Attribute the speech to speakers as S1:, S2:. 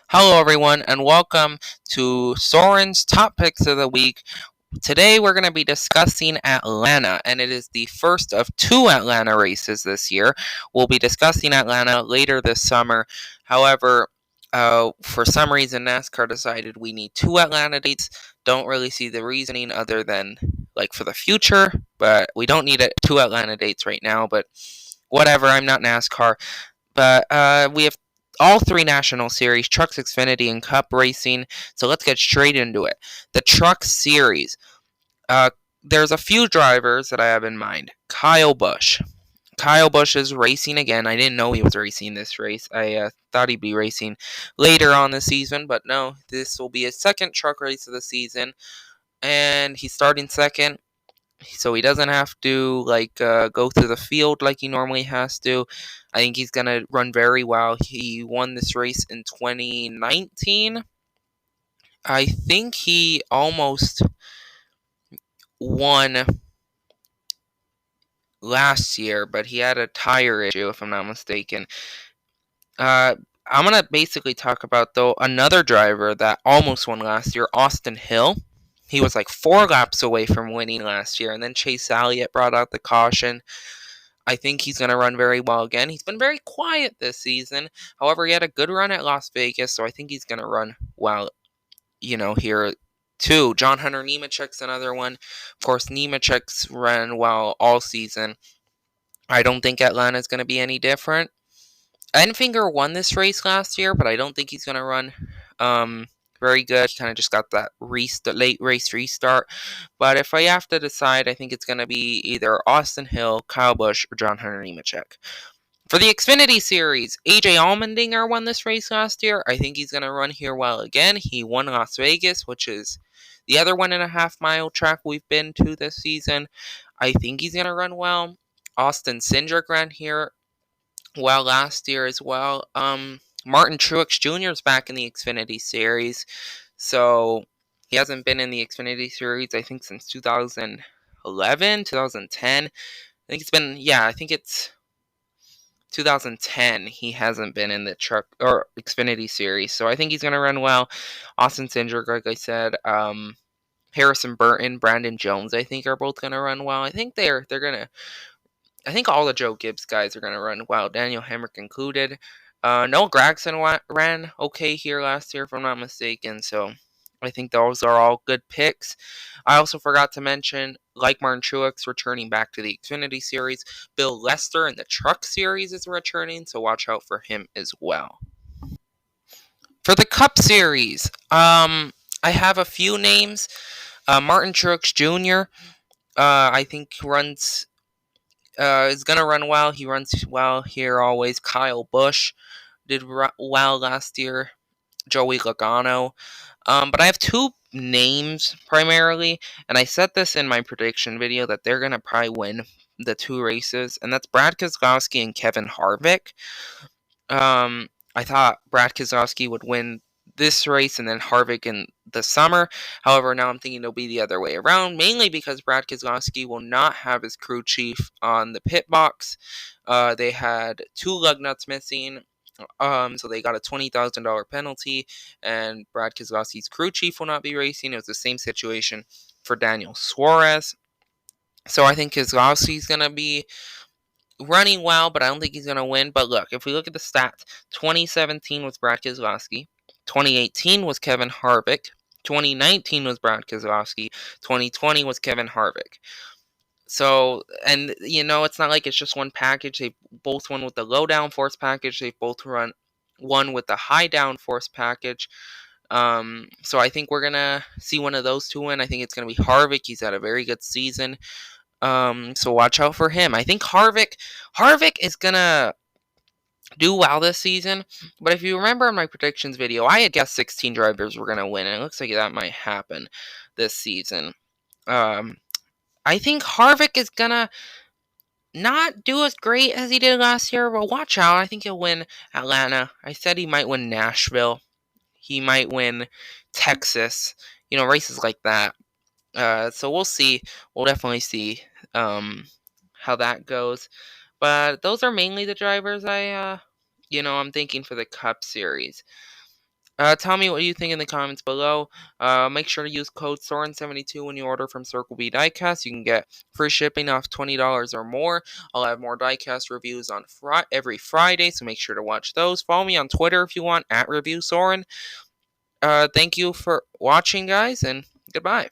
S1: Hello, everyone, and welcome to Soren's Top Picks of the Week. Today, we're going to be discussing Atlanta, and it is the first of two Atlanta races this year. We'll be discussing Atlanta later this summer. However, for some reason, NASCAR decided we need two Atlanta dates. Don't really see the reasoning other than like for the future, but we don't need two Atlanta dates right now. But whatever, I'm not NASCAR. But we have all three national series, Trucks, Xfinity, and Cup racing. So let's get straight into it. The Truck Series. Uh, there's a few drivers that I have in mind. Kyle Busch. Kyle Busch is racing again. I didn't know he was racing this race. I thought he'd be racing later on the season, but no, this will be his second truck race of the season, and he's starting second so he doesn't have to go through the field like he normally has to. I think he's gonna run very well. He won this race in 2019. I think he almost won last year, but he had a tire issue, if I'm not mistaken. Uh, I'm gonna basically talk about though another driver that almost won last year, Austin Hill. He was like 4 laps away from winning last year, and then Chase Elliott brought out the caution. I think he's going to run very well again. He's been very quiet this season. However, he had a good run at Las Vegas, so I think he's going to run well, here too. John Hunter Nemechek's another one. Of course, Nemechek's ran well all season. I don't think Atlanta's going to be any different. Enfinger won this race last year, but I don't think he's going to run very good. He kind of just got that late race restart. But if I have to decide, I think it's going to be either Austin Hill, Kyle Busch, or John Hunter Nemechek. For the Xfinity Series, AJ Allmendinger won this race last year. I think he's going to run here well again. He won Las Vegas, which is the other 1.5 mile track we've been to this season. I think he's going to run well. Austin Cindric ran here well last year as well. Martin Truex Jr. is back in the Xfinity Series. So he hasn't been in the Xfinity Series, I think, since 2011, 2010. I think it's 2010. He hasn't been in the truck or Xfinity Series. So I think he's going to run well. Austin Cindric, like I said. Harrison Burton, Brandon Jones, I think, are both going to run well. I think they're going to. I think all the Joe Gibbs guys are going to run well, Daniel Hemrick included. Noah Gragson ran okay here last year, if I'm not mistaken, so I think those are all good picks. I also forgot to mention, like Martin Truex returning back to the Xfinity Series, Bill Lester in the Truck Series is returning, so watch out for him as well. For the Cup Series, I have a few names. Martin Truex Jr., I think runs is going to run well. He runs well here always. Kyle Busch did well last year. Joey Logano. But I have two names primarily, and I said this in my prediction video that they're going to probably win the two races, and that's Brad Keselowski and Kevin Harvick. I thought Brad Keselowski would win this race and then Harvick in the summer. However, now I'm thinking it'll be the other way around, mainly because Brad Keselowski will not have his crew chief on the pit box. They had 2 lug nuts missing, so they got a $20,000 penalty, and Brad Keselowski's crew chief will not be racing. It was the same situation for Daniel Suarez. So I think Keselowski's going to be running well, but I don't think he's going to win. But look, if we look at the stats, 2017 was Brad Keselowski, 2018 was Kevin Harvick, 2019 was Brad Keselowski, 2020 was Kevin Harvick. So, and it's not like it's just one package. They both won with the low downforce package. They both won with the high downforce package. So I think we're gonna see one of those two win. I think it's gonna be Harvick. He's had a very good season. So watch out for him. I think Harvick is gonna do well this season. But if you remember in my predictions video, I had guessed 16 drivers were gonna win, and it looks like that might happen this season. I think Harvick is gonna not do as great as he did last year, but watch out. I think he'll win Atlanta. I said he might win Nashville. He might win Texas. Races like that. So we'll see. We'll definitely see how that goes. But those are mainly the drivers I'm thinking for the Cup Series. Tell me what you think in the comments below. Make sure to use code Soren72 when you order from Circle B Diecast. You can get free shipping off $20 or more. I'll have more diecast reviews on every Friday, so make sure to watch those. Follow me on Twitter if you want, @ReviewSoren. Thank you for watching, guys, and goodbye.